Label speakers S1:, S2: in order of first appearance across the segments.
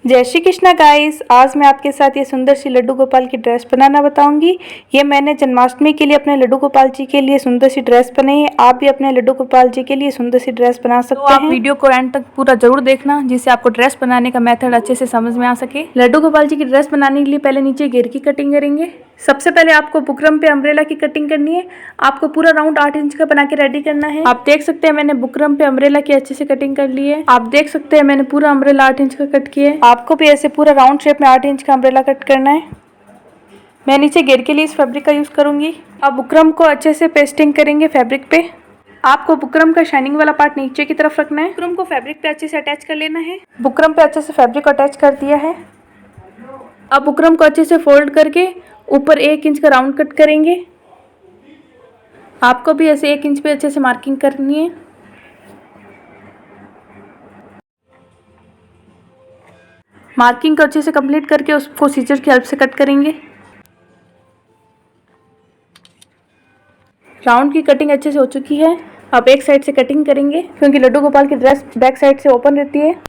S1: जय श्री कृष्णा गाइस। आज मैं आपके साथ ये सुंदर सी लड्डू गोपाल की ड्रेस बनाना बताऊंगी। ये मैंने जन्माष्टमी के लिए अपने लड्डू गोपाल जी के लिए सुंदर सी ड्रेस बनाई है। आप भी अपने लड्डू गोपाल जी के लिए सुंदर सी ड्रेस बना सकते हैं। आप वीडियो को एंड तक पूरा जरूर देखना, जिससे आपको ड्रेस बनाने का मेथड अच्छे से समझ में आ सके। लड्डू गोपाल जी की ड्रेस बनाने के लिए पहले नीचे घेर की कटिंग करेंगे। सबसे पहले आपको बुकरम पे अम्ब्रेला की कटिंग करनी है। आपको पूरा राउंड 8 इंच का बना के रेडी करना है। आप देख सकते हैं मैंने बुकरम पे अम्ब्रेला की अच्छे से कटिंग कर ली है। आप देख सकते हैं मैंने पूरा अम्ब्रेला 8 इंच का कट किया है। आपको भी ऐसे पूरा राउंड शेप में 8 इंच का अम्ब्रेला कट करना है। मैं नीचे घेर के लिए इस फैब्रिक का यूज करूंगी। अब बुकरम को अच्छे से पेस्टिंग करेंगे फैब्रिक पे। आपको बुकरम का शाइनिंग वाला पार्ट नीचे की तरफ रखना है। बुकरम को फैब्रिक पे अच्छे से अटैच कर लेना है। बुकरम पे अच्छे से फैब्रिक को अटैच कर दिया है। अब बुकरम को अच्छे से फोल्ड करके ऊपर 1 इंच का राउंड कट करेंगे। आपको भी ऐसे 1 इंच पे अच्छे से मार्किंग करनी है। मार्किंग को अच्छे से कंप्लीट करके उसको सीजर की हेल्प से कट करेंगे। राउंड की कटिंग अच्छे से हो चुकी है। अब एक साइड से कटिंग करेंगे, क्योंकि लड्डू गोपाल की ड्रेस बैक साइड से ओपन रहती है।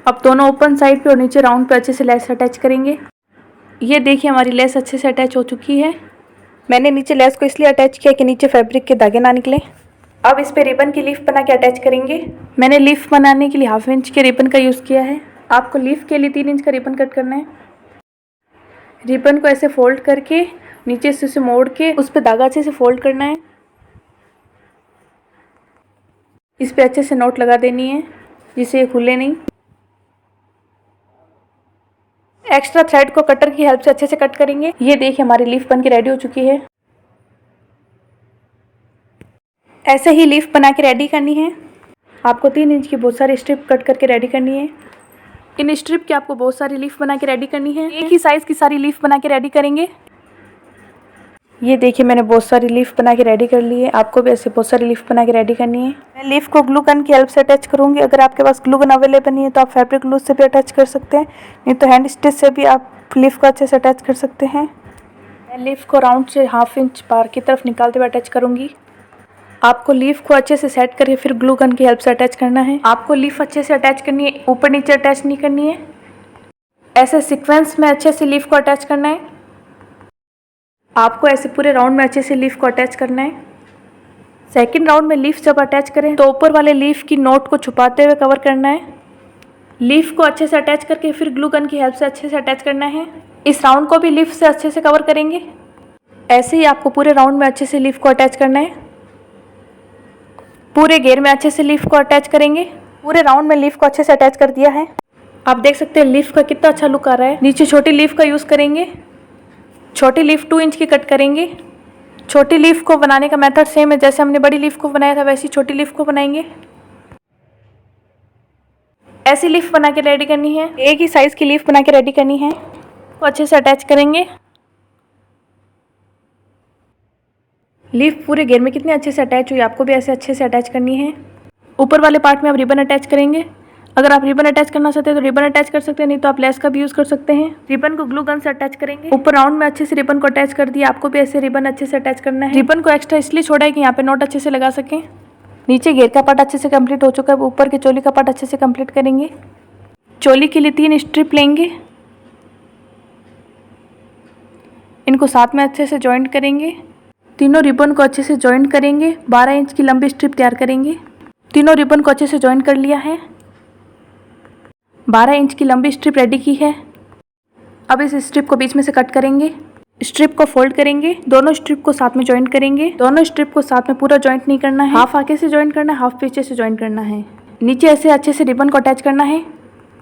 S1: अब दोनों ओपन साइड पे और नीचे राउंड पे अच्छे से लेस अटैच करेंगे। ये देखिए हमारी लेस अच्छे से अटैच हो चुकी है। मैंने नीचे लेस को इसलिए अटैच किया कि नीचे फैब्रिक के धागे ना निकले। अब इस पे रिबन की लीफ बना के अटैच करेंगे। मैंने लीफ बनाने के लिए 1/2 इंच के रिबन का यूज़ किया है। आपको लीफ के लिए 3 इंच का रिबन कट करना है। रिबन को ऐसे फोल्ड करके नीचे से उसे मोड़ के उस पर धागा अच्छे से फोल्ड करना है। इस पे अच्छे से नोट लगा देनी है, जिससे ये खुले नहीं। एक्स्ट्रा थ्रेड को कटर की हेल्प से अच्छे से कट करेंगे। ये देखिए हमारी लीफ बन के रेडी हो चुकी है। ऐसे ही लीफ बना के रेडी करनी है। आपको 3 इंच की बहुत सारी स्ट्रिप कट करके रेडी करनी है। इन स्ट्रिप की आपको बहुत सारी लीफ बना के रेडी करनी है। एक ही साइज की सारी लीफ बना के रेडी करेंगे। ये देखिए मैंने बहुत सारी लीफ बना के रेडी कर ली है। आपको भी ऐसे बहुत सारी लीफ बना के रेडी करनी है। मैं लीफ को ग्लू गन की हेल्प से अटैच करूंगी। अगर आपके पास ग्लू गन अवेलेबल नहीं है तो आप फैब्रिक ग्लू से भी अटैच कर सकते हैं, नहीं तो हैंड स्टिच से भी आप लीफ को अच्छे से अटैच कर सकते हैं। मैं लीफ को राउंड से 1/2 इंच बाहर की तरफ निकालते हुए अटैच करूंगी। आपको लीफ को अच्छे से सेट करके फिर ग्लू गन की हेल्प से अटैच करना है। आपको लीफ अच्छे से अटैच करनी है, ऊपर नीचे अटैच नहीं करनी है। ऐसे सीक्वेंस में अच्छे से लीफ को अटैच करना है। आपको ऐसे पूरे राउंड में अच्छे से लीफ को अटैच करना है। सेकंड राउंड में लीफ जब अटैच करें तो ऊपर वाले लीफ की नोट को छुपाते हुए कवर करना है। लीफ को अच्छे से अटैच करके फिर ग्लू गन की हेल्प से अच्छे से अटैच करना है। इस राउंड को भी लीफ से अच्छे से कवर करेंगे। ऐसे ही आपको पूरे राउंड में अच्छे से लीफ को अटैच करना है। पूरे घेर में अच्छे से लीफ को अटैच करेंगे। पूरे राउंड में लीफ को अच्छे से अटैच कर दिया है। आप देख सकते हैं लीफ का कितना अच्छा लुक आ रहा है। नीचे छोटी लीफ का यूज़ करेंगे। छोटी लीफ 2 इंच की कट करेंगे। छोटी लीफ को बनाने का मेथड सेम है, जैसे हमने बड़ी लीफ को बनाया था वैसी छोटी लीफ को बनाएंगे। ऐसी लीफ बना के रेडी करनी है। एक ही साइज की लीफ बना के रेडी करनी है। तो अच्छे से अटैच करेंगे। लीफ पूरे घेर में कितने अच्छे से अटैच हुई, आपको भी ऐसे अच्छे से अटैच करनी है। ऊपर वाले पार्ट में आप रिबन अटैच करेंगे। अगर आप रिबन अटैच करना चाहते हैं तो रिबन अटैच कर सकते हैं, नहीं तो आप लेस का भी यूज़ कर सकते हैं। रिबन को ग्लू गन से अटैच करेंगे। ऊपर राउंड में अच्छे से रिबन को अटैच कर दिया। आपको भी ऐसे रिबन अच्छे से अटैच करना है। रिबन को एक्स्ट्रा इसलिए छोड़ा है कि यहाँ पे नोट अच्छे से लगा सकें। नीचे घेर का पार्ट अच्छे से कंप्लीट हो चुका है। ऊपर के चोली का पार्ट अच्छे से कंप्लीट करेंगे। चोली के लिए 3 स्ट्रिप लेंगे। इनको साथ में अच्छे से जॉइंट करेंगे। तीनों रिबन को अच्छे से जॉइंट करेंगे। 12 इंच की लंबी स्ट्रिप तैयार करेंगे। तीनों रिबन को अच्छे से जॉइंट कर लिया है। 12 इंच की लंबी स्ट्रिप रेडी की है। अब इस स्ट्रिप को बीच में से कट करेंगे। स्ट्रिप को फोल्ड करेंगे। दोनों स्ट्रिप को साथ में जॉइंट करेंगे। दोनों स्ट्रिप को साथ में पूरा जॉइंट नहीं करना है, हाफ आगे से जॉइंट करना है, हाफ पीछे से जॉइंट करना है। नीचे ऐसे अच्छे से रिबन को अटैच करना है।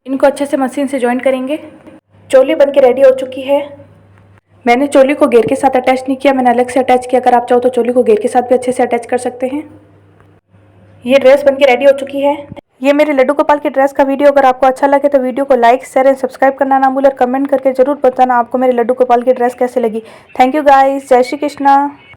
S1: इनको अच्छे से मशीन से जॉइंट करेंगे। चोली बन के रेडी हो चुकी है। मैंने चोली को घेर के साथ अटैच नहीं किया, मैंने अलग से अटैच किया। अगर आप चाहो तो चोली को घेर के साथ भी अच्छे से अटैच कर सकते हैं। ये ड्रेस बन के रेडी हो चुकी है। ये मेरे लड्डू गोपाल की ड्रेस का वीडियो अगर आपको अच्छा लगे तो वीडियो को लाइक, शेयर एंड सब्सक्राइब करना ना भूलें। कमेंट करके जरूर बताना आपको मेरे लड्डू गोपाल की ड्रेस कैसे लगी। Thank you guys. जय श्री कृष्णा।